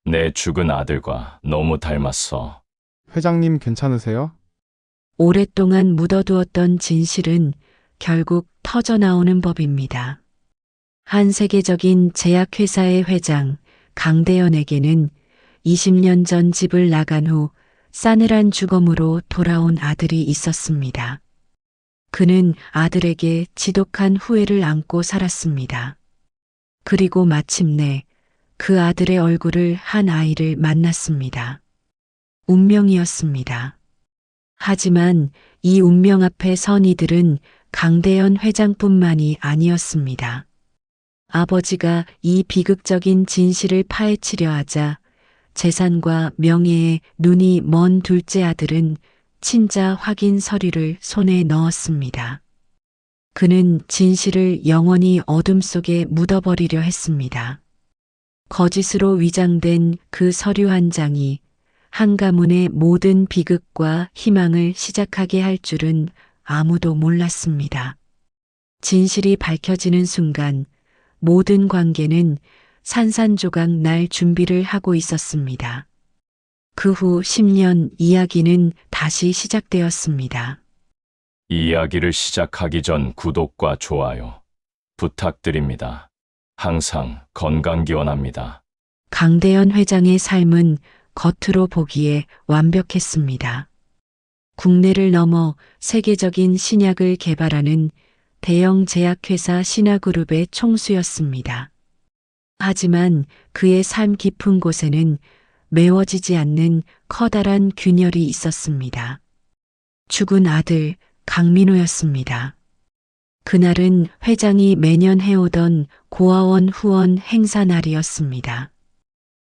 내 죽은 아들과 너무 닮았어. 회장님 괜찮으세요? 오랫동안 묻어두었던 진실은 결국 터져나오는 법입니다. 한 세계적인 제약회사의 회장 강대현에게는 20년 전 집을 나간 후 싸늘한 주검으로 돌아온 아들이 있었습니다. 그는 아들에게 지독한 후회를 안고 살았습니다. 그리고 마침내 그 아들의 얼굴을 한 아이를 만났습니다. 운명이었습니다. 하지만 이 운명 앞에 선 이들은 강대현 회장뿐만이 아니었습니다. 아버지가 이 비극적인 진실을 파헤치려 하자 재산과 명예에 눈이 먼 둘째 아들은 친자 확인 서류를 손에 넣었습니다. 그는 진실을 영원히 어둠 속에 묻어버리려 했습니다. 거짓으로 위장된 그 서류 한 장이 한 가문의 모든 비극과 희망을 시작하게 할 줄은 아무도 몰랐습니다. 진실이 밝혀지는 순간 모든 관계는 산산조각 날 준비를 하고 있었습니다. 그 후 10년 이야기는 다시 시작되었습니다. 이 이야기를 시작하기 전 구독과 좋아요 부탁드립니다. 항상 건강 기원합니다. 강대현 회장의 삶은 겉으로 보기에 완벽했습니다. 국내를 넘어 세계적인 신약을 개발하는 대형 제약회사 신화그룹의 총수였습니다. 하지만 그의 삶 깊은 곳에는 메워지지 않는 커다란 균열이 있었습니다. 죽은 아들 강민호였습니다. 그날은 회장이 매년 해오던 고아원 후원 행사 날이었습니다.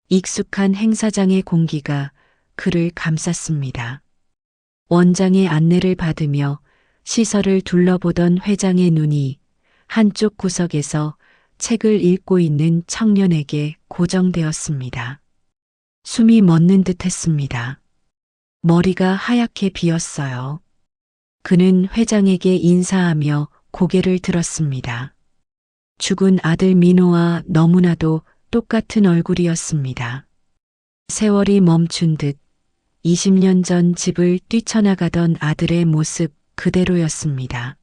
익숙한 행사장의 공기가 그를 감쌌습니다. 원장의 안내를 받으며 시설을 둘러보던 회장의 눈이 한쪽 구석에서 책을 읽고 있는 청년에게 고정되었습니다. 숨이 멎는 듯 했습니다. 머리가 하얗게 비었어요. 그는 회장에게 인사하며 고개를 들었습니다. 죽은 아들 민호와 너무나도 똑같은 얼굴이었습니다. 세월이 멈춘 듯 20년 전 집을 뛰쳐나가던 아들의 모습 그대로였습니다.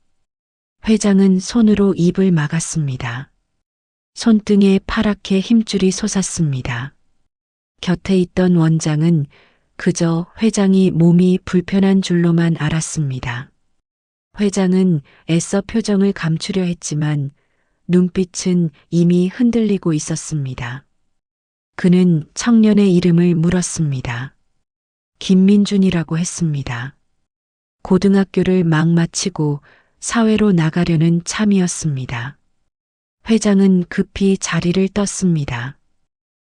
회장은 손으로 입을 막았습니다. 손등에 파랗게 힘줄이 솟았습니다. 곁에 있던 원장은 그저 회장이 몸이 불편한 줄로만 알았습니다. 회장은 애써 표정을 감추려 했지만 눈빛은 이미 흔들리고 있었습니다. 그는 청년의 이름을 물었습니다. 김민준이라고 했습니다. 고등학교를 막 마치고 사회로 나가려는 참이었습니다. 회장은 급히 자리를 떴습니다.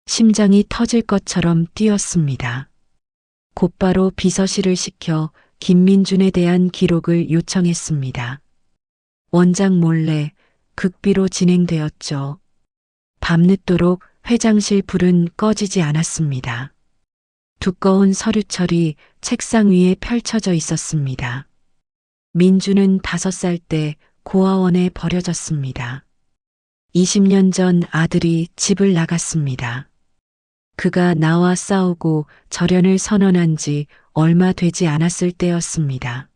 심장이 터질 것처럼 뛰었습니다. 곧바로 비서실을 시켜 김민준에 대한 기록을 요청했습니다. 원장 몰래 극비로 진행되었죠. 밤늦도록 회장실 불은 꺼지지 않았습니다. 두꺼운 서류철이 책상 위에 펼쳐져 있었습니다. 민준은 5살 때 고아원에 버려졌습니다. 20년 전 아들이 집을 나갔습니다. 그가 나와 싸우고 절연을 선언한 지 얼마 되지 않았을 때였습니다.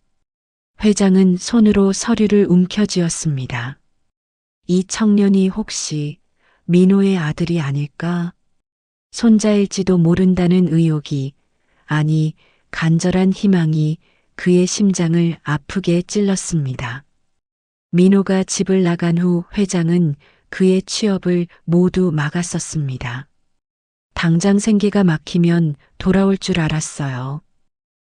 회장은 손으로 서류를 움켜쥐었습니다. 이 청년이 혹시 민호의 아들이 아닐까? 손자일지도 모른다는 의혹이, 아니 간절한 희망이 그의 심장을 아프게 찔렀습니다. 민호가 집을 나간 후 회장은 그의 취업을 모두 막았었습니다. 당장 생계가 막히면 돌아올 줄 알았어요.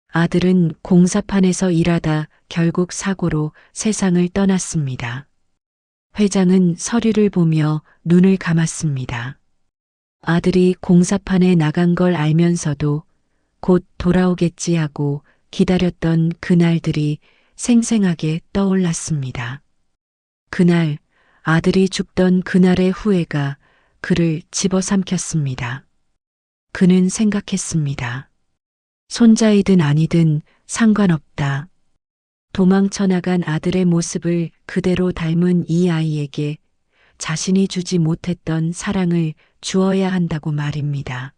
아들은 공사판에서 일하다 결국 사고로 세상을 떠났습니다. 회장은 서류를 보며 눈을 감았습니다. 아들이 공사판에 나간 걸 알면서도 곧 돌아오겠지 하고 기다렸던 그날들이 생생하게 떠올랐습니다. 그날 아들이 죽던 그날의 후회가 그를 집어삼켰습니다. 그는 생각했습니다. 손자이든 아니든 상관없다. 도망쳐 나간 아들의 모습을 그대로 닮은 이 아이에게 자신이 주지 못했던 사랑을 주어야 한다고 말입니다.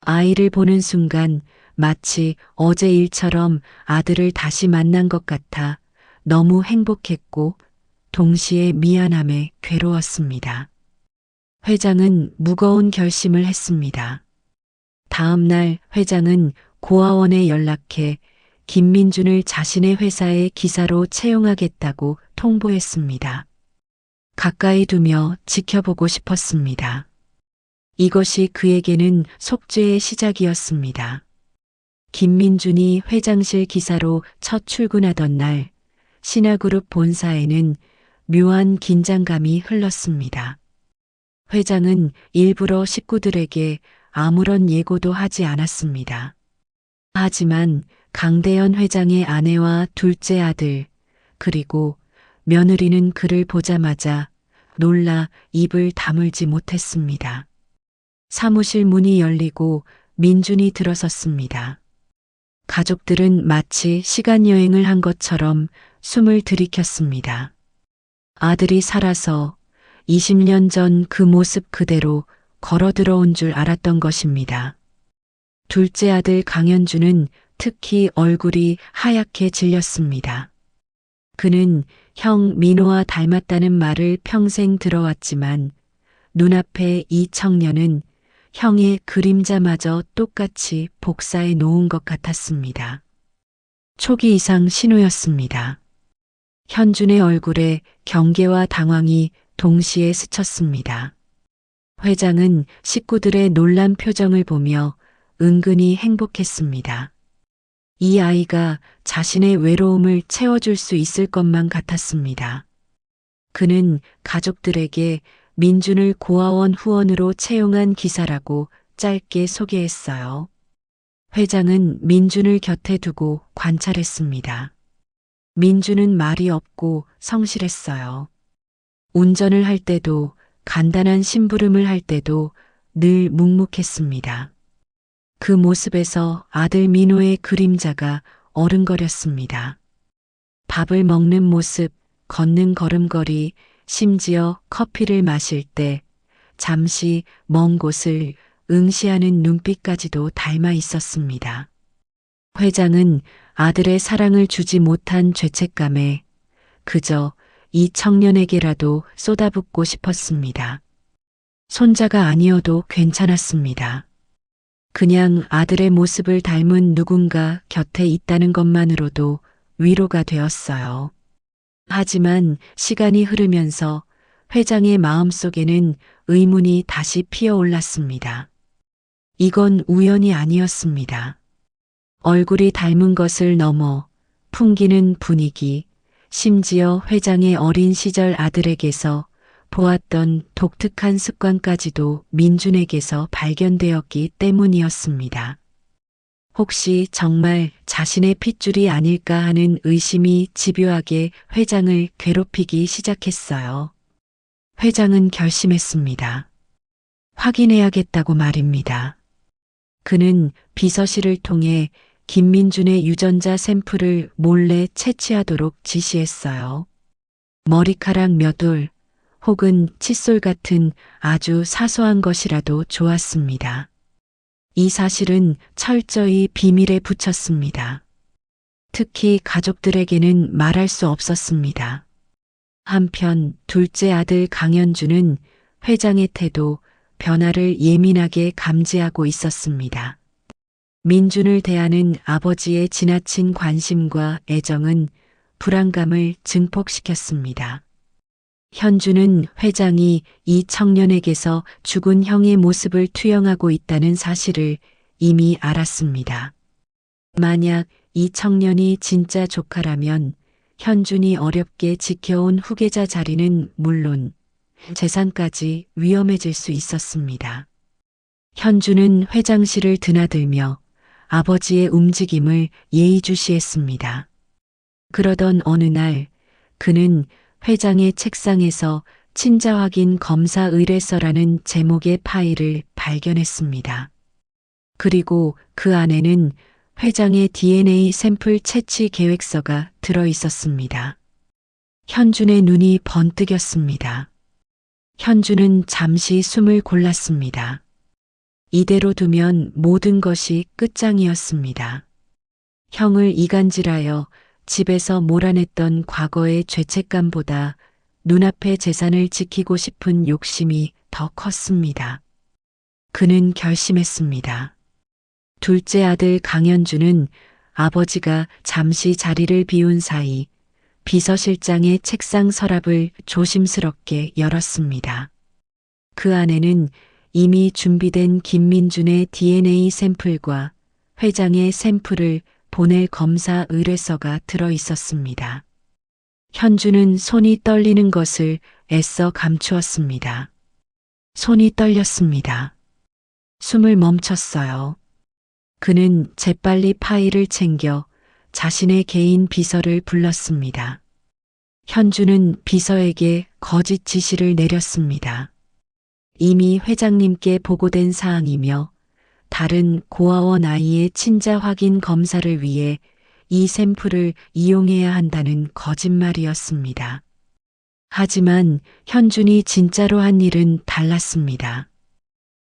아이를 보는 순간 마치 어제 일처럼 아들을 다시 만난 것 같아 너무 행복했고 동시에 미안함에 괴로웠습니다. 회장은 무거운 결심을 했습니다. 다음 날 회장은 고아원에 연락해 김민준을 자신의 회사에 기사로 채용하겠다고 통보했습니다. 가까이 두며 지켜보고 싶었습니다. 이것이 그에게는 속죄의 시작이었습니다. 김민준이 회장실 기사로 첫 출근하던 날, 신화그룹 본사에는 묘한 긴장감이 흘렀습니다. 회장은 일부러 식구들에게 아무런 예고도 하지 않았습니다. 하지만 강대현 회장의 아내와 둘째 아들, 그리고 며느리는 그를 보자마자 놀라 입을 다물지 못했습니다. 사무실 문이 열리고 민준이 들어섰습니다. 가족들은 마치 시간여행을 한 것처럼 숨을 들이켰습니다. 아들이 살아서 20년 전 그 모습 그대로 걸어 들어온 줄 알았던 것입니다. 둘째 아들 강현주는 특히 얼굴이 하얗게 질렸습니다. 그는 형 민호와 닮았다는 말을 평생 들어왔지만 눈앞에 이 청년은 형의 그림자마저 똑같이 복사해 놓은 것 같았습니다. 초기 이상 신호였습니다. 현준의 얼굴에 경계와 당황이 동시에 스쳤습니다. 회장은 식구들의 놀란 표정을 보며 은근히 행복했습니다. 이 아이가 자신의 외로움을 채워줄 수 있을 것만 같았습니다. 그는 가족들에게 민준을 고아원 후원으로 채용한 기사라고 짧게 소개했어요. 회장은 민준을 곁에 두고 관찰했습니다. 민준은 말이 없고 성실했어요. 운전을 할 때도 간단한 심부름을 할 때도 늘 묵묵했습니다. 그 모습에서 아들 민호의 그림자가 어른거렸습니다. 밥을 먹는 모습, 걷는 걸음걸이, 심지어 커피를 마실 때 잠시 먼 곳을 응시하는 눈빛까지도 닮아 있었습니다. 회장은 아들의 사랑을 주지 못한 죄책감에 그저 이 청년에게라도 쏟아붓고 싶었습니다. 손자가 아니어도 괜찮았습니다. 그냥 아들의 모습을 닮은 누군가 곁에 있다는 것만으로도 위로가 되었어요. 하지만 시간이 흐르면서 회장의 마음속에는 의문이 다시 피어올랐습니다. 이건 우연이 아니었습니다. 얼굴이 닮은 것을 넘어 풍기는 분위기, 심지어 회장의 어린 시절 아들에게서 보았던 독특한 습관까지도 민준에게서 발견되었기 때문이었습니다. 혹시 정말 자신의 핏줄이 아닐까 하는 의심이 집요하게 회장을 괴롭히기 시작했어요. 회장은 결심했습니다. 확인해야겠다고 말입니다. 그는 비서실을 통해 김민준의 유전자 샘플을 몰래 채취하도록 지시했어요. 머리카락 몇 올, 혹은 칫솔 같은 아주 사소한 것이라도 좋았습니다. 이 사실은 철저히 비밀에 붙였습니다. 특히 가족들에게는 말할 수 없었습니다. 한편 둘째 아들 강현주는 회장의 태도, 변화를 예민하게 감지하고 있었습니다. 민준을 대하는 아버지의 지나친 관심과 애정은 불안감을 증폭시켰습니다. 현주는 회장이 이 청년에게서 죽은 형의 모습을 투영하고 있다는 사실을 이미 알았습니다. 만약 이 청년이 진짜 조카라면 현준이 어렵게 지켜온 후계자 자리는 물론 재산까지 위험해질 수 있었습니다. 현주는 회장실을 드나들며 아버지의 움직임을 예의주시했습니다. 그러던 어느 날 그는 회장의 책상에서 친자 확인 검사 의뢰서라는 제목의 파일을 발견했습니다. 그리고 그 안에는 회장의 DNA 샘플 채취 계획서가 들어 있었습니다. 현준의 눈이 번뜩였습니다. 현준은 잠시 숨을 골랐습니다. 이대로 두면 모든 것이 끝장이었습니다. 형을 이간질하여 집에서 몰아냈던 과거의 죄책감보다 눈앞의 재산을 지키고 싶은 욕심이 더 컸습니다. 그는 결심했습니다. 둘째 아들 강현주는 아버지가 잠시 자리를 비운 사이 비서실장의 책상 서랍을 조심스럽게 열었습니다. 그 안에는 이미 준비된 김민준의 DNA 샘플과 회장의 샘플을 보낼 검사 의뢰서가 들어 있었습니다. 현주는 손이 떨리는 것을 애써 감추었습니다. 손이 떨렸습니다. 숨을 멈췄어요. 그는 재빨리 파일을 챙겨 자신의 개인 비서를 불렀습니다. 현주는 비서에게 거짓 지시를 내렸습니다. 이미 회장님께 보고된 사항이며 다른 고아원 아이의 친자 확인 검사를 위해 이 샘플을 이용해야 한다는 거짓말이었습니다. 하지만 현준이 진짜로 한 일은 달랐습니다.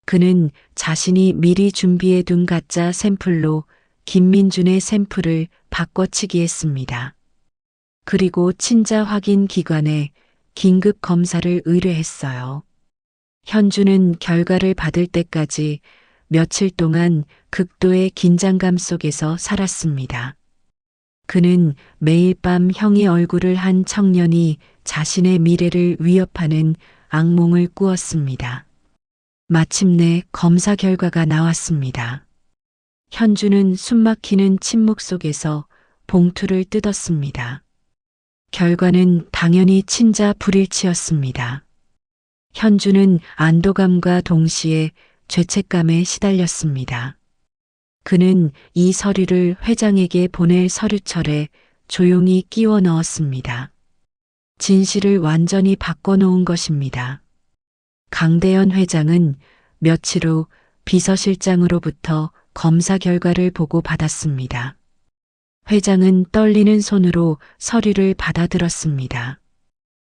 그는 자신이 미리 준비해둔 가짜 샘플로 김민준의 샘플을 바꿔치기 했습니다. 그리고 친자 확인 기관에 긴급 검사를 의뢰했어요. 현주는 결과를 받을 때까지 며칠 동안 극도의 긴장감 속에서 살았습니다. 그는 매일 밤 형의 얼굴을 한 청년이 자신의 미래를 위협하는 악몽을 꾸었습니다. 마침내 검사 결과가 나왔습니다. 현주는 숨막히는 침묵 속에서 봉투를 뜯었습니다. 결과는 당연히 친자 불일치였습니다. 현주는 안도감과 동시에 죄책감에 시달렸습니다. 그는 이 서류를 회장에게 보낼 서류철에 조용히 끼워 넣었습니다. 진실을 완전히 바꿔놓은 것입니다. 강대현 회장은 며칠 후 비서실장으로부터 검사 결과를 보고 받았습니다. 회장은 떨리는 손으로 서류를 받아들었습니다.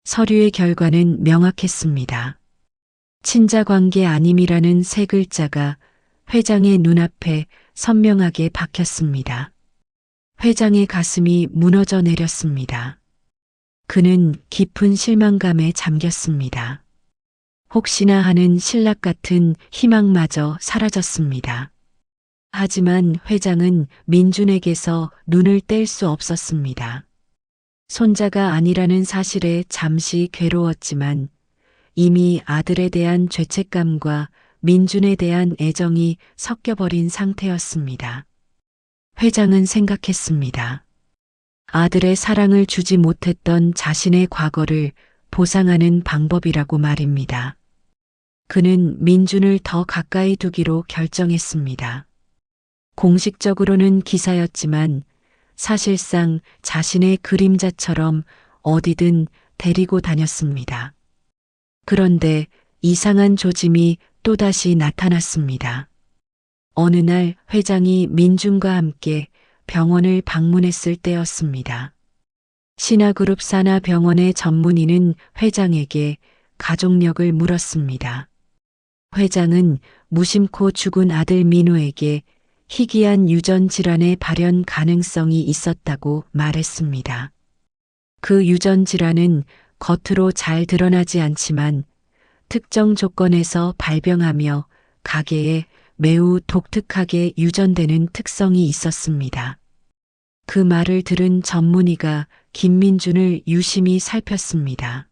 서류의 결과는 명확했습니다. 친자관계 아님이라는 세 글자가 회장의 눈앞에 선명하게 박혔습니다. 회장의 가슴이 무너져 내렸습니다. 그는 깊은 실망감에 잠겼습니다. 혹시나 하는 신락 같은 희망마저 사라졌습니다. 하지만 회장은 민준에게서 눈을 뗄 수 없었습니다. 손자가 아니라는 사실에 잠시 괴로웠지만 이미 아들에 대한 죄책감과 민준에 대한 애정이 섞여버린 상태였습니다. 회장은 생각했습니다. 아들의 사랑을 주지 못했던 자신의 과거를 보상하는 방법이라고 말입니다. 그는 민준을 더 가까이 두기로 결정했습니다. 공식적으로는 기사였지만 사실상 자신의 그림자처럼 어디든 데리고 다녔습니다. 그런데 이상한 조짐이 또다시 나타났습니다. 어느 날 회장이 민준과 함께 병원을 방문했을 때였습니다. 신화그룹 산하병원의 전문의는 회장에게 가족력을 물었습니다. 회장은 무심코 죽은 아들 민호에게 희귀한 유전 질환의 발현 가능성이 있었다고 말했습니다. 그 유전 질환은 겉으로 잘 드러나지 않지만 특정 조건에서 발병하며 가계에 매우 독특하게 유전되는 특성이 있었습니다. 그 말을 들은 전문의가 김민준을 유심히 살폈습니다.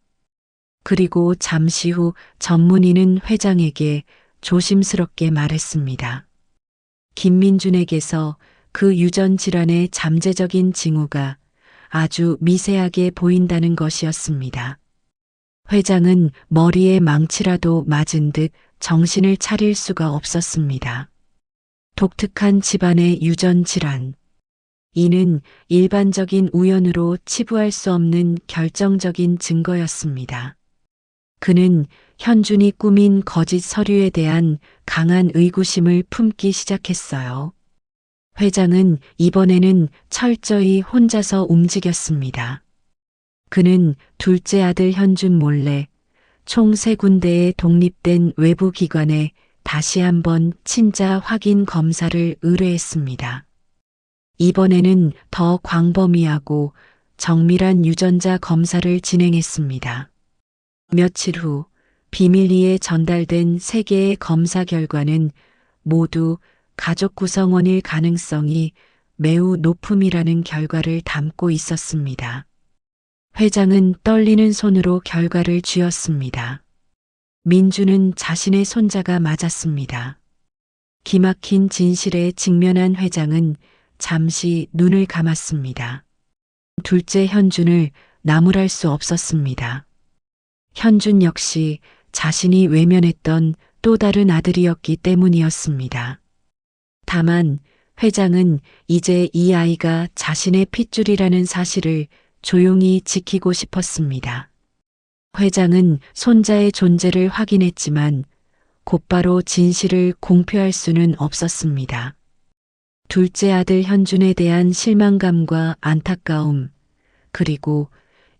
그리고 잠시 후 전문의는 회장에게 조심스럽게 말했습니다. 김민준에게서 그 유전 질환의 잠재적인 징후가 아주 미세하게 보인다는 것이었습니다. 회장은 머리에 망치라도 맞은 듯 정신을 차릴 수가 없었습니다. 독특한 집안의 유전 질환. 이는 일반적인 우연으로 치부할 수 없는 결정적인 증거였습니다. 그는 현준이 꾸민 거짓 서류에 대한 강한 의구심을 품기 시작했어요. 회장은 이번에는 철저히 혼자서 움직였습니다. 그는 둘째 아들 현준 몰래 총 3군데의 독립된 외부 기관에 다시 한번 친자 확인 검사를 의뢰했습니다. 이번에는 더 광범위하고 정밀한 유전자 검사를 진행했습니다. 며칠 후 비밀리에 전달된 3개의 검사 결과는 모두 가족 구성원일 가능성이 매우 높음이라는 결과를 담고 있었습니다. 회장은 떨리는 손으로 결과를 쥐었습니다. 민주는 자신의 손자가 맞았습니다. 기막힌 진실에 직면한 회장은 잠시 눈을 감았습니다. 둘째 현준을 나무랄 수 없었습니다. 현준 역시 자신이 외면했던 또 다른 아들이었기 때문이었습니다. 다만 회장은 이제 이 아이가 자신의 핏줄이라는 사실을 조용히 지키고 싶었습니다. 회장은 손자의 존재를 확인했지만 곧바로 진실을 공표할 수는 없었습니다. 둘째 아들 현준에 대한 실망감과 안타까움, 그리고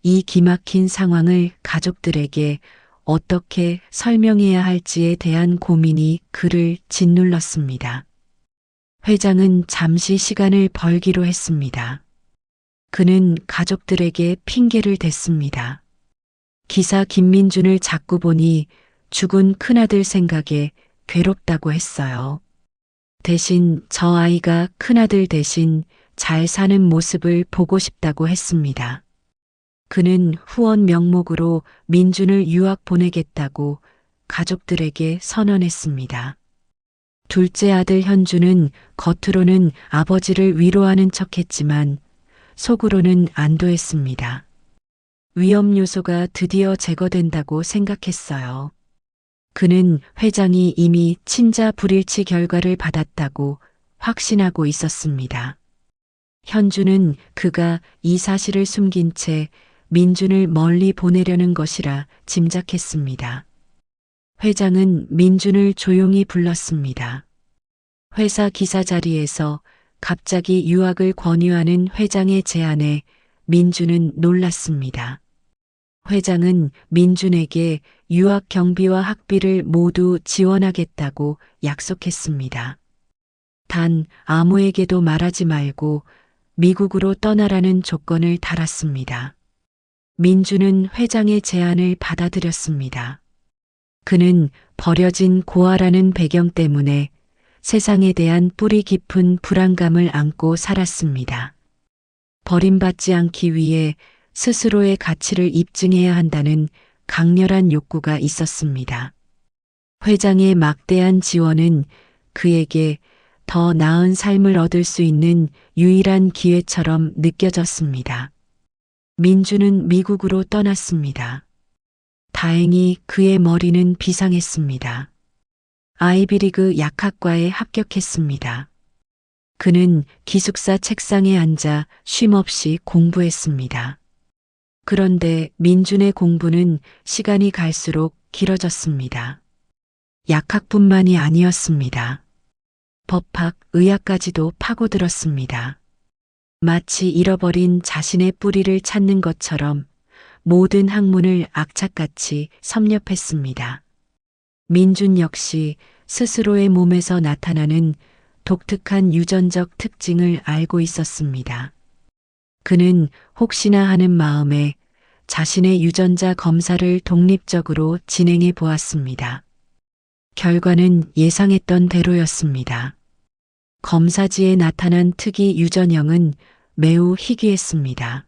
이 기막힌 상황을 가족들에게 어떻게 설명해야 할지에 대한 고민이 그를 짓눌렀습니다. 회장은 잠시 시간을 벌기로 했습니다. 그는 가족들에게 핑계를 댔습니다. 기사 김민준을 자꾸 보니 죽은 큰아들 생각에 괴롭다고 했어요. 대신 저 아이가 큰아들 대신 잘 사는 모습을 보고 싶다고 했습니다. 그는 후원 명목으로 민준을 유학 보내겠다고 가족들에게 선언했습니다. 둘째 아들 현주는 겉으로는 아버지를 위로하는 척했지만 속으로는 안도했습니다. 위험 요소가 드디어 제거된다고 생각했어요. 그는 회장이 이미 친자 불일치 결과를 받았다고 확신하고 있었습니다. 현주는 그가 이 사실을 숨긴 채 민준을 멀리 보내려는 것이라 짐작했습니다. 회장은 민준을 조용히 불렀습니다. 회사 기사 자리에서 갑자기 유학을 권유하는 회장의 제안에 민준은 놀랐습니다. 회장은 민준에게 유학 경비와 학비를 모두 지원하겠다고 약속했습니다. 단 아무에게도 말하지 말고 미국으로 떠나라는 조건을 달았습니다. 민준은 회장의 제안을 받아들였습니다. 그는 버려진 고아라는 배경 때문에 세상에 대한 뿌리 깊은 불안감을 안고 살았습니다. 버림받지 않기 위해 스스로의 가치를 입증해야 한다는 강렬한 욕구가 있었습니다. 회장의 막대한 지원은 그에게 더 나은 삶을 얻을 수 있는 유일한 기회처럼 느껴졌습니다. 민주는 미국으로 떠났습니다. 다행히 그의 머리는 비상했습니다. 아이비리그 약학과에 합격했습니다. 그는 기숙사 책상에 앉아 쉼없이 공부했습니다. 그런데 민준의 공부는 시간이 갈수록 길어졌습니다. 약학뿐만이 아니었습니다. 법학, 의학까지도 파고들었습니다. 마치 잃어버린 자신의 뿌리를 찾는 것처럼 모든 학문을 악착같이 섭렵했습니다. 민준 역시 스스로의 몸에서 나타나는 독특한 유전적 특징을 알고 있었습니다. 그는 혹시나 하는 마음에 자신의 유전자 검사를 독립적으로 진행해 보았습니다. 결과는 예상했던 대로였습니다. 검사지에 나타난 특이 유전형은 매우 희귀했습니다.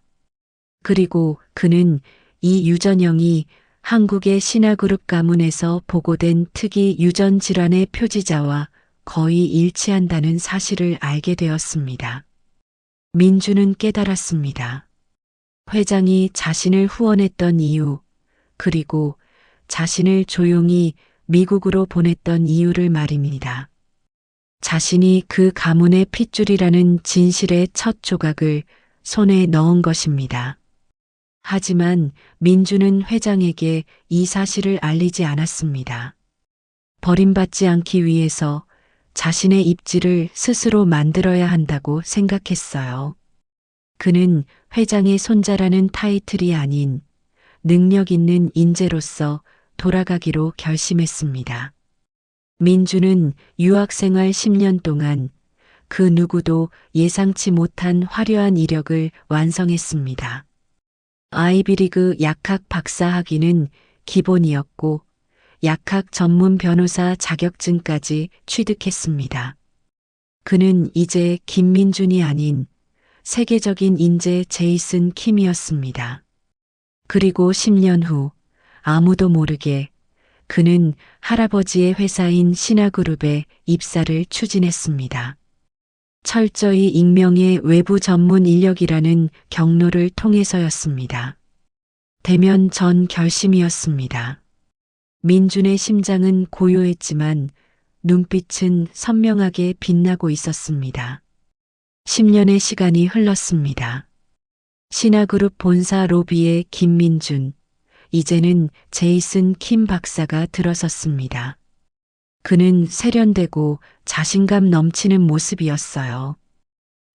그리고 그는 이 유전형이 한국의 신화그룹 가문에서 보고된 특이 유전 질환의 표지자와 거의 일치한다는 사실을 알게 되었습니다. 민주는 깨달았습니다. 회장이 자신을 후원했던 이유, 그리고 자신을 조용히 미국으로 보냈던 이유를 말입니다. 자신이 그 가문의 핏줄이라는 진실의 첫 조각을 손에 넣은 것입니다. 하지만 민주는 회장에게 이 사실을 알리지 않았습니다. 버림받지 않기 위해서 자신의 입지를 스스로 만들어야 한다고 생각했어요. 그는 회장의 손자라는 타이틀이 아닌 능력 있는 인재로서 돌아가기로 결심했습니다. 민주는 유학생활 10년 동안 그 누구도 예상치 못한 화려한 이력을 완성했습니다. 아이비리그 약학 박사 학위는 기본이었고 약학 전문 변호사 자격증까지 취득했습니다. 그는 이제 김민준이 아닌 세계적인 인재 제이슨 킴이었습니다. 그리고 10년 후 아무도 모르게 그는 할아버지의 회사인 신화그룹에 입사를 추진했습니다. 철저히 익명의 외부 전문 인력이라는 경로를 통해서였습니다. 대면 전 결심이었습니다. 민준의 심장은 고요했지만 눈빛은 선명하게 빛나고 있었습니다. 10년의 시간이 흘렀습니다. 신화그룹 본사 로비에 김민준, 이제는 제이슨 킴 박사가 들어섰습니다. 그는 세련되고 자신감 넘치는 모습이었어요.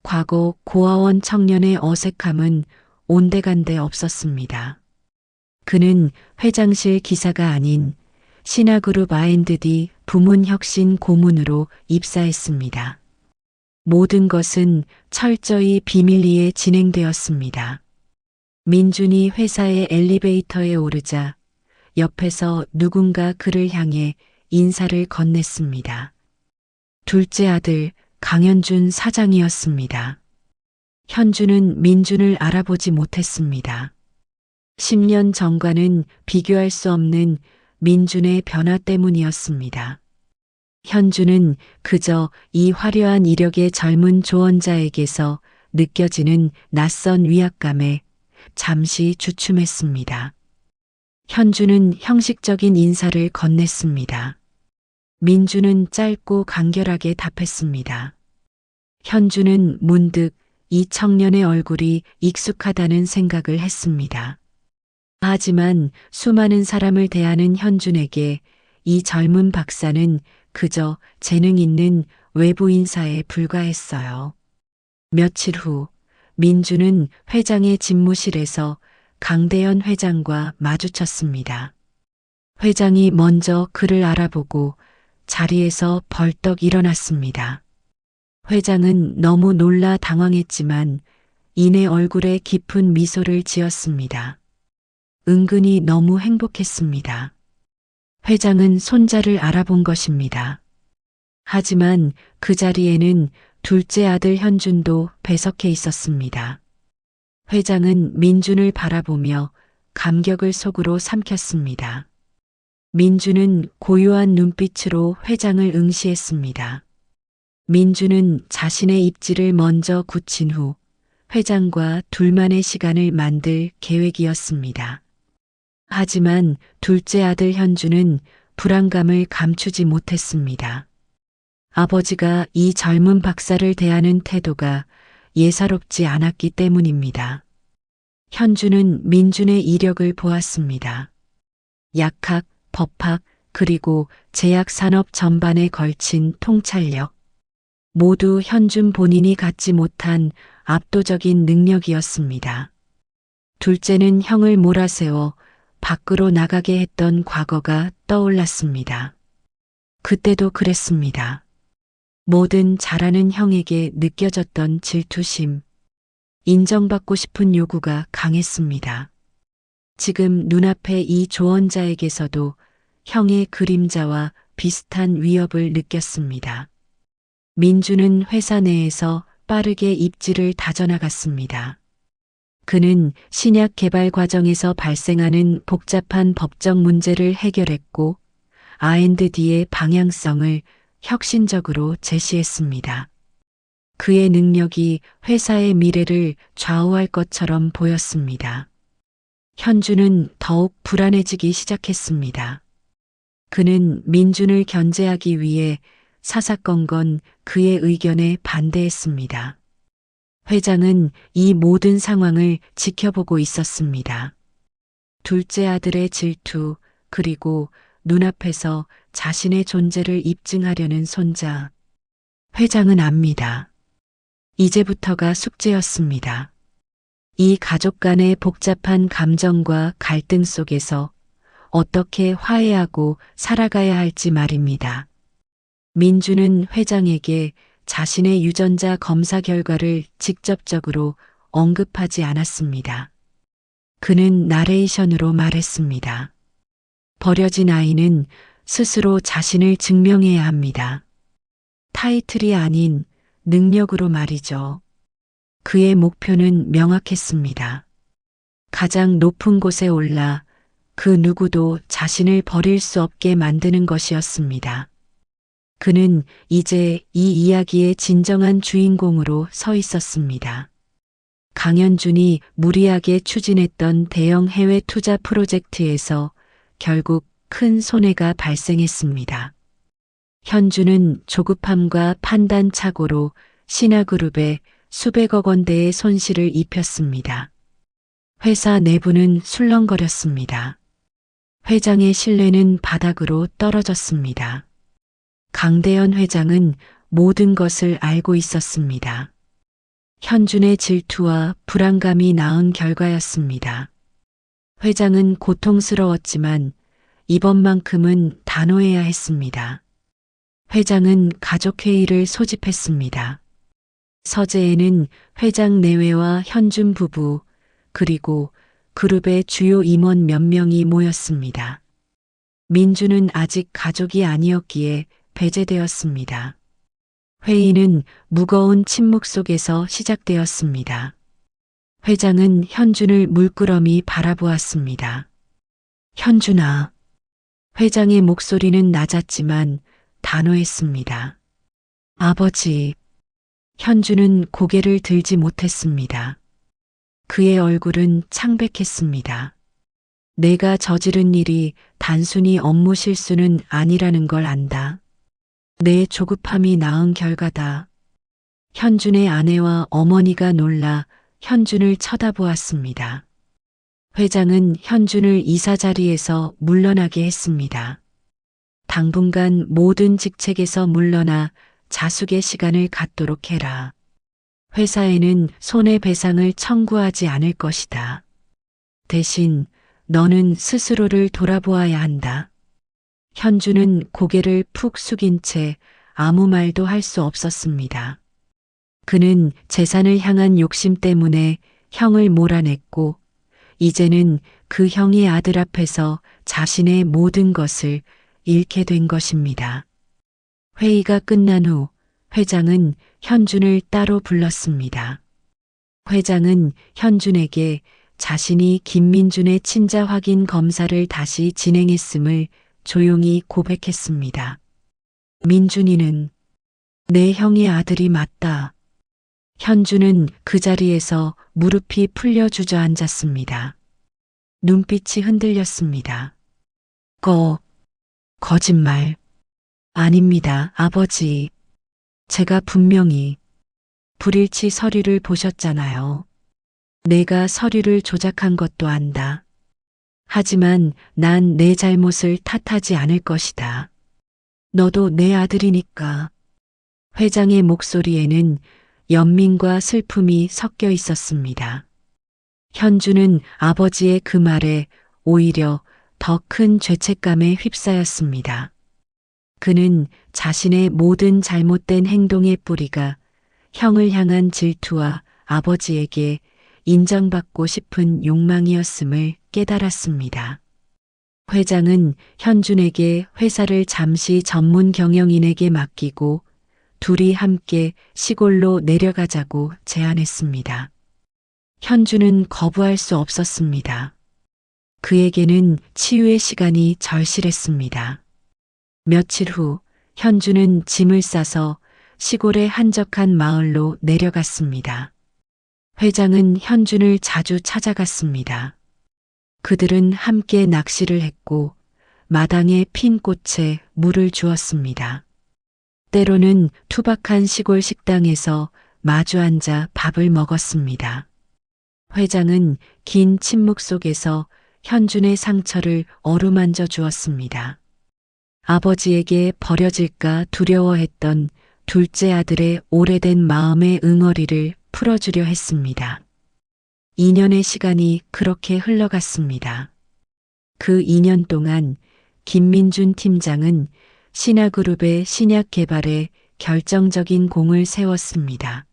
과거 고아원 청년의 어색함은 온데간데 없었습니다. 그는 회장실 기사가 아닌 신화그룹 R&D 부문 혁신 고문으로 입사했습니다. 모든 것은 철저히 비밀리에 진행되었습니다. 민준이 회사의 엘리베이터에 오르자 옆에서 누군가 그를 향해 인사를 건넸습니다. 둘째 아들 강현준 사장이었습니다. 현준은 민준을 알아보지 못했습니다. 10년 전과는 비교할 수 없는 민준의 변화 때문이었습니다. 현준은 그저 이 화려한 이력의 젊은 조언자에게서 느껴지는 낯선 위압감에 잠시 주춤했습니다. 현준은 형식적인 인사를 건넸습니다. 민준은 짧고 간결하게 답했습니다. 현준은 문득 이 청년의 얼굴이 익숙하다는 생각을 했습니다. 하지만 수많은 사람을 대하는 현준에게 이 젊은 박사는 그저 재능 있는 외부 인사에 불과했어요. 며칠 후 민준은 회장의 집무실에서 강대현 회장과 마주쳤습니다. 회장이 먼저 그를 알아보고 자리에서 벌떡 일어났습니다. 회장은 너무 놀라 당황했지만 이내 얼굴에 깊은 미소를 지었습니다. 은근히 너무 행복했습니다. 회장은 손자를 알아본 것입니다. 하지만 그 자리에는 둘째 아들 현준도 배석해 있었습니다. 회장은 민준을 바라보며 감격을 속으로 삼켰습니다. 민준은 고요한 눈빛으로 회장을 응시했습니다. 민준은 자신의 입지를 먼저 굳힌 후 회장과 둘만의 시간을 만들 계획이었습니다. 하지만 둘째 아들 현준은 불안감을 감추지 못했습니다. 아버지가 이 젊은 박사를 대하는 태도가 예사롭지 않았기 때문입니다. 현준은 민준의 이력을 보았습니다. 약학, 법학, 그리고 제약산업 전반에 걸친 통찰력. 모두 현준 본인이 갖지 못한 압도적인 능력이었습니다. 둘째는 형을 몰아세워 밖으로 나가게 했던 과거가 떠올랐습니다. 그때도 그랬습니다. 뭐든 잘하는 형에게 느껴졌던 질투심, 인정받고 싶은 요구가 강했습니다. 지금 눈앞에 이 조언자에게서도 형의 그림자와 비슷한 위협을 느꼈습니다. 민준은 회사 내에서 빠르게 입지를 다져나갔습니다. 그는 신약 개발 과정에서 발생하는 복잡한 법적 문제를 해결했고 R&D의 방향성을 혁신적으로 제시했습니다. 그의 능력이 회사의 미래를 좌우할 것처럼 보였습니다. 현준은 더욱 불안해지기 시작했습니다. 그는 민준을 견제하기 위해 사사건건 그의 의견에 반대했습니다. 회장은 이 모든 상황을 지켜보고 있었습니다. 둘째 아들의 질투, 그리고 눈앞에서 자신의 존재를 입증하려는 손자. 회장은 압니다. 이제부터가 숙제였습니다. 이 가족 간의 복잡한 감정과 갈등 속에서 어떻게 화해하고 살아가야 할지 말입니다. 민주는 회장에게 자신의 유전자 검사 결과를 직접적으로 언급하지 않았습니다. 그는 나레이션으로 말했습니다. 버려진 아이는 스스로 자신을 증명해야 합니다. 타이틀이 아닌 능력으로 말이죠. 그의 목표는 명확했습니다. 가장 높은 곳에 올라 그 누구도 자신을 버릴 수 없게 만드는 것이었습니다. 그는 이제 이 이야기의 진정한 주인공으로 서 있었습니다. 강현준이 무리하게 추진했던 대형 해외 투자 프로젝트에서 결국 큰 손해가 발생했습니다. 현준은 조급함과 판단 착오로 신화그룹에 수백억 원대의 손실을 입혔습니다. 회사 내부는 술렁거렸습니다. 회장의 신뢰는 바닥으로 떨어졌습니다. 강대현 회장은 모든 것을 알고 있었습니다. 현준의 질투와 불안감이 낳은 결과였습니다. 회장은 고통스러웠지만 이번만큼은 단호해야 했습니다. 회장은 가족회의를 소집했습니다. 서재에는 회장 내외와 현준 부부 그리고 그룹의 주요 임원 몇 명이 모였습니다. 민주는 아직 가족이 아니었기에 배제되었습니다. 회의는 무거운 침묵 속에서 시작되었습니다. 회장은 현준을 물끄러미 바라보았습니다. 현준아. 회장의 목소리는 낮았지만 단호했습니다. 아버지. 현준은 고개를 들지 못했습니다. 그의 얼굴은 창백했습니다. 내가 저지른 일이 단순히 업무 실수는 아니라는 걸 안다. 내 조급함이 낳은 결과다. 현준의 아내와 어머니가 놀라 현준을 쳐다보았습니다. 회장은 현준을 이사 자리에서 물러나게 했습니다. 당분간 모든 직책에서 물러나 자숙의 시간을 갖도록 해라. 회사에는 손해배상을 청구하지 않을 것이다. 대신 너는 스스로를 돌아보아야 한다. 현준은 고개를 푹 숙인 채 아무 말도 할 수 없었습니다. 그는 재산을 향한 욕심 때문에 형을 몰아냈고 이제는 그 형의 아들 앞에서 자신의 모든 것을 잃게 된 것입니다. 회의가 끝난 후 회장은 현준을 따로 불렀습니다. 회장은 현준에게 자신이 김민준의 친자 확인 검사를 다시 진행했음을 조용히 고백했습니다. 민준이는 내 형의 아들이 맞다. 현준은 그 자리에서 무릎이 풀려 주저앉았습니다. 눈빛이 흔들렸습니다. 거짓말. 아닙니다, 아버지. 제가 분명히 불일치 서류를 보셨잖아요. 내가 서류를 조작한 것도 안다. 하지만 난 내 잘못을 탓하지 않을 것이다. 너도 내 아들이니까. 회장의 목소리에는 연민과 슬픔이 섞여 있었습니다. 현주는 아버지의 그 말에 오히려 더 큰 죄책감에 휩싸였습니다. 그는 자신의 모든 잘못된 행동의 뿌리가 형을 향한 질투와 아버지에게 인정받고 싶은 욕망이었음을 깨달았습니다. 회장은 현준에게 회사를 잠시 전문 경영인에게 맡기고 둘이 함께 시골로 내려가자고 제안했습니다. 현준은 거부할 수 없었습니다. 그에게는 치유의 시간이 절실했습니다. 며칠 후 현준은 짐을 싸서 시골의 한적한 마을로 내려갔습니다. 회장은 현준을 자주 찾아갔습니다. 그들은 함께 낚시를 했고 마당에 핀 꽃에 물을 주었습니다. 때로는 투박한 시골 식당에서 마주 앉아 밥을 먹었습니다. 회장은 긴 침묵 속에서 현준의 상처를 어루만져 주었습니다. 아버지에게 버려질까 두려워했던 둘째 아들의 오래된 마음의 응어리를 풀어주려 했습니다. 2년의 시간이 그렇게 흘러갔습니다. 그 2년 동안 김민준 팀장은 신화그룹의 신약 개발에 결정적인 공을 세웠습니다.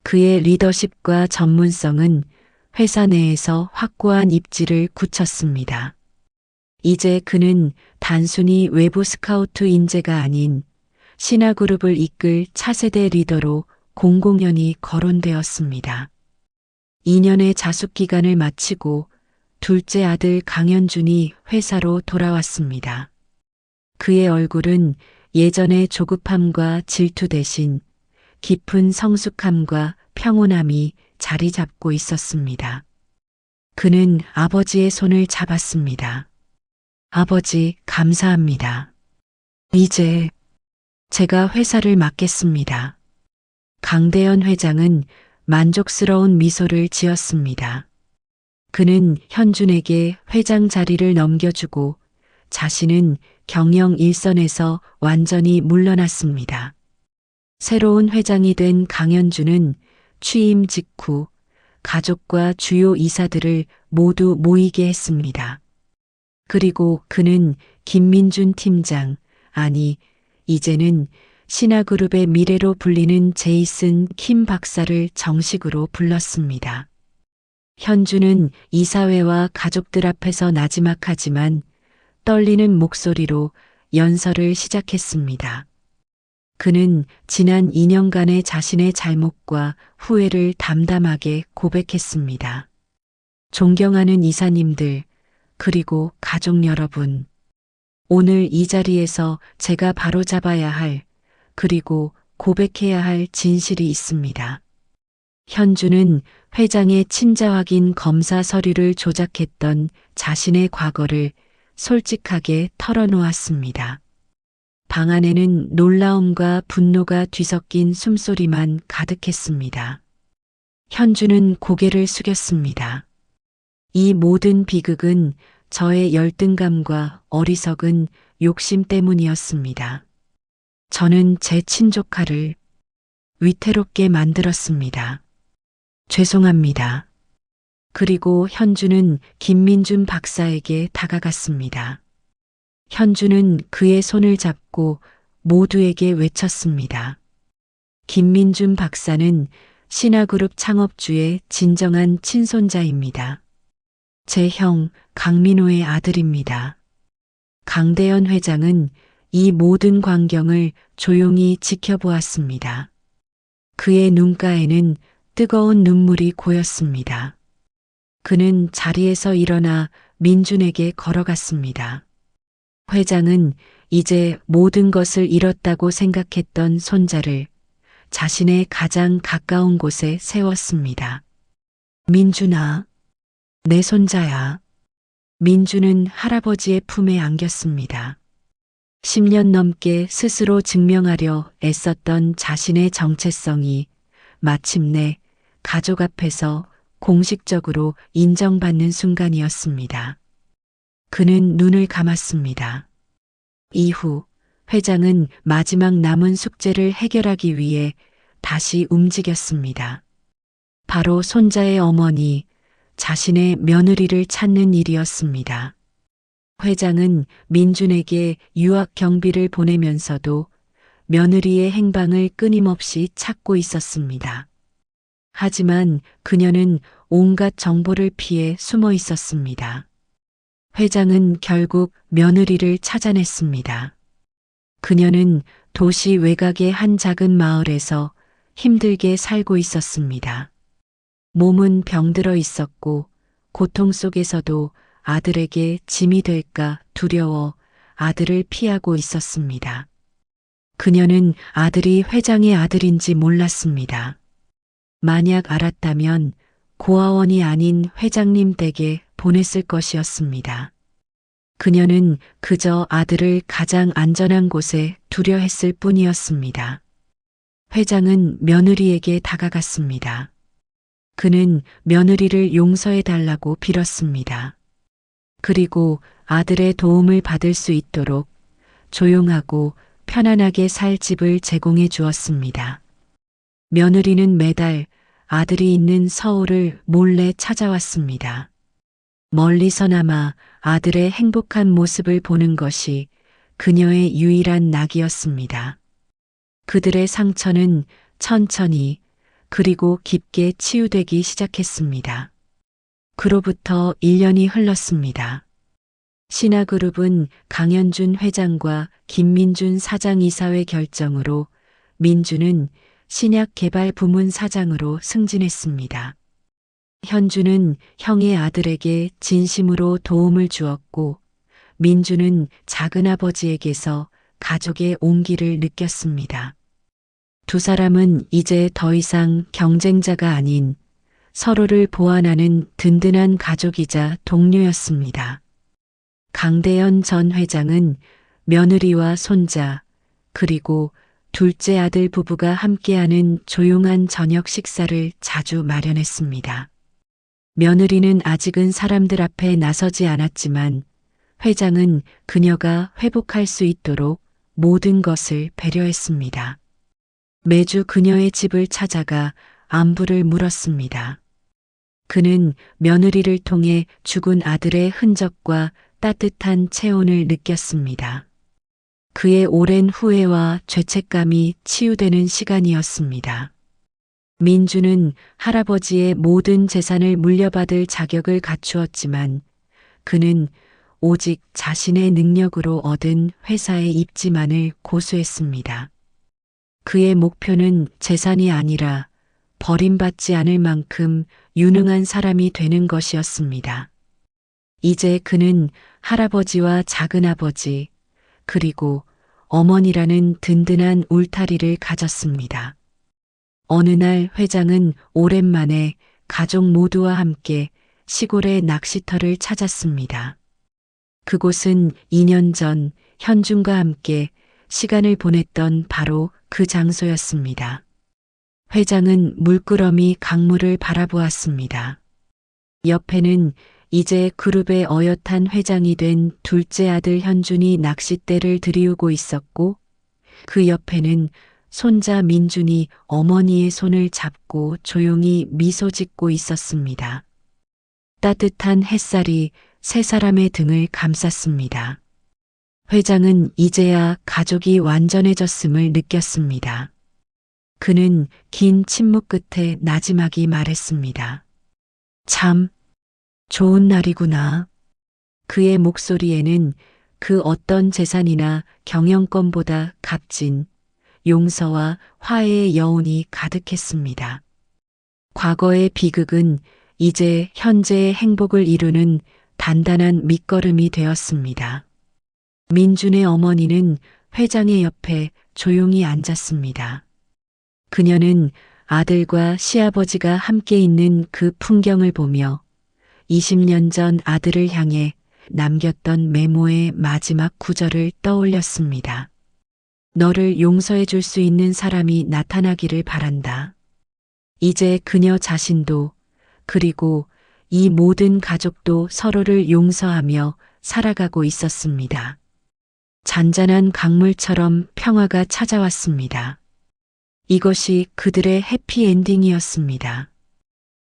그의 리더십과 전문성은 회사 내에서 확고한 입지를 굳혔습니다. 이제 그는 단순히 외부 스카우트 인재가 아닌 신화그룹을 이끌 차세대 리더로 공공연히 거론되었습니다. 2년의 자숙 기간을 마치고 둘째 아들 강현준이 회사로 돌아왔습니다. 그의 얼굴은 예전의 조급함과 질투 대신 깊은 성숙함과 평온함이 자리 잡고 있었습니다. 그는 아버지의 손을 잡았습니다. 아버지, 감사합니다. 이제 제가 회사를 맡겠습니다. 강대현 회장은 만족스러운 미소를 지었습니다. 그는 현준에게 회장 자리를 넘겨주고 자신은 경영 일선에서 완전히 물러났습니다. 새로운 회장이 된 강현준은 취임 직후 가족과 주요 이사들을 모두 모이게 했습니다. 그리고 그는 김민준 팀장, 아니, 이제는 신화그룹의 미래로 불리는 제이슨 킴 박사를 정식으로 불렀습니다. 현주는 이사회와 가족들 앞에서 나지막하지만 떨리는 목소리로 연설을 시작했습니다. 그는 지난 2년간의 자신의 잘못과 후회를 담담하게 고백했습니다. 존경하는 이사님들, 그리고 가족 여러분. 오늘 이 자리에서 제가 바로잡아야 할, 그리고 고백해야 할 진실이 있습니다. 현주는 회장의 친자 확인 검사 서류를 조작했던 자신의 과거를 솔직하게 털어놓았습니다. 방 안에는 놀라움과 분노가 뒤섞인 숨소리만 가득했습니다. 현주는 고개를 숙였습니다. 이 모든 비극은 저의 열등감과 어리석은 욕심 때문이었습니다. 저는 제 친조카를 위태롭게 만들었습니다. 죄송합니다. 그리고 현주는 김민준 박사에게 다가갔습니다. 현주는 그의 손을 잡고 모두에게 외쳤습니다. 김민준 박사는 신화그룹 창업주의 진정한 친손자입니다. 제 형 강민호의 아들입니다. 강대현 회장은 이 모든 광경을 조용히 지켜보았습니다. 그의 눈가에는 뜨거운 눈물이 고였습니다. 그는 자리에서 일어나 민준에게 걸어갔습니다. 회장은 이제 모든 것을 잃었다고 생각했던 손자를 자신의 가장 가까운 곳에 세웠습니다. 민준아, 내 손자야. 민준은 할아버지의 품에 안겼습니다. 10년 넘게 스스로 증명하려 애썼던 자신의 정체성이 마침내 가족 앞에서 공식적으로 인정받는 순간이었습니다. 그는 눈을 감았습니다. 이후 회장은 마지막 남은 숙제를 해결하기 위해 다시 움직였습니다. 바로 손자의 어머니, 자신의 며느리를 찾는 일이었습니다. 회장은 민준에게 유학 경비를 보내면서도 며느리의 행방을 끊임없이 찾고 있었습니다. 하지만 그녀는 온갖 정보를 피해 숨어 있었습니다. 회장은 결국 며느리를 찾아냈습니다. 그녀는 도시 외곽의 한 작은 마을에서 힘들게 살고 있었습니다. 몸은 병들어 있었고 고통 속에서도 아들에게 짐이 될까 두려워 아들을 피하고 있었습니다. 그녀는 아들이 회장의 아들인지 몰랐습니다. 만약 알았다면 고아원이 아닌 회장님 댁에 보냈을 것이었습니다. 그녀는 그저 아들을 가장 안전한 곳에 두려 했을 뿐이었습니다. 회장은 며느리에게 다가갔습니다. 그는 며느리를 용서해 달라고 빌었습니다. 그리고 아들의 도움을 받을 수 있도록 조용하고 편안하게 살 집을 제공해 주었습니다. 며느리는 매달 아들이 있는 서울을 몰래 찾아왔습니다. 멀리서나마 아들의 행복한 모습을 보는 것이 그녀의 유일한 낙이었습니다. 그들의 상처는 천천히 그리고 깊게 치유되기 시작했습니다. 그로부터 1년이 흘렀습니다. 신화그룹은 강현준 회장과 김민준 사장 이사회 결정으로 민주는 신약개발 부문 사장으로 승진했습니다. 현주는 형의 아들에게 진심으로 도움을 주었고 민주는 작은아버지에게서 가족의 온기를 느꼈습니다. 두 사람은 이제 더 이상 경쟁자가 아닌 서로를 보완하는 든든한 가족이자 동료였습니다. 강대현 전 회장은 며느리와 손자 그리고 둘째 아들 부부가 함께하는 조용한 저녁 식사를 자주 마련했습니다. 며느리는 아직은 사람들 앞에 나서지 않았지만 회장은 그녀가 회복할 수 있도록 모든 것을 배려했습니다. 매주 그녀의 집을 찾아가 안부를 물었습니다. 그는 며느리를 통해 죽은 아들의 흔적과 따뜻한 체온을 느꼈습니다. 그의 오랜 후회와 죄책감이 치유되는 시간이었습니다. 민주는 할아버지의 모든 재산을 물려받을 자격을 갖추었지만 그는 오직 자신의 능력으로 얻은 회사의 입지만을 고수했습니다. 그의 목표는 재산이 아니라 버림받지 않을 만큼 유능한 사람이 되는 것이었습니다. 이제 그는 할아버지와 작은아버지 그리고 어머니라는 든든한 울타리를 가졌습니다. 어느 날 회장은 오랜만에 가족 모두와 함께 시골의 낚시터를 찾았습니다. 그곳은 2년 전 현준과 함께 시간을 보냈던 바로 그 장소였습니다. 회장은 물끄러미 강물을 바라보았습니다. 옆에는 이제 그룹의 어엿한 회장이 된 둘째 아들 현준이 낚싯대를 들이우고 있었고 그 옆에는 손자 민준이 어머니의 손을 잡고 조용히 미소 짓고 있었습니다. 따뜻한 햇살이 세 사람의 등을 감쌌습니다. 회장은 이제야 가족이 완전해졌음을 느꼈습니다. 그는 긴 침묵 끝에 나지막이 말했습니다. 참 좋은 날이구나. 그의 목소리에는 그 어떤 재산이나 경영권보다 값진 용서와 화해의 여운이 가득했습니다. 과거의 비극은 이제 현재의 행복을 이루는 단단한 밑거름이 되었습니다. 민준의 어머니는 회장의 옆에 조용히 앉았습니다. 그녀는 아들과 시아버지가 함께 있는 그 풍경을 보며 20년 전 아들을 향해 남겼던 메모의 마지막 구절을 떠올렸습니다. 너를 용서해 줄 수 있는 사람이 나타나기를 바란다. 이제 그녀 자신도 그리고 이 모든 가족도 서로를 용서하며 살아가고 있었습니다. 잔잔한 강물처럼 평화가 찾아왔습니다. 이것이 그들의 해피엔딩이었습니다.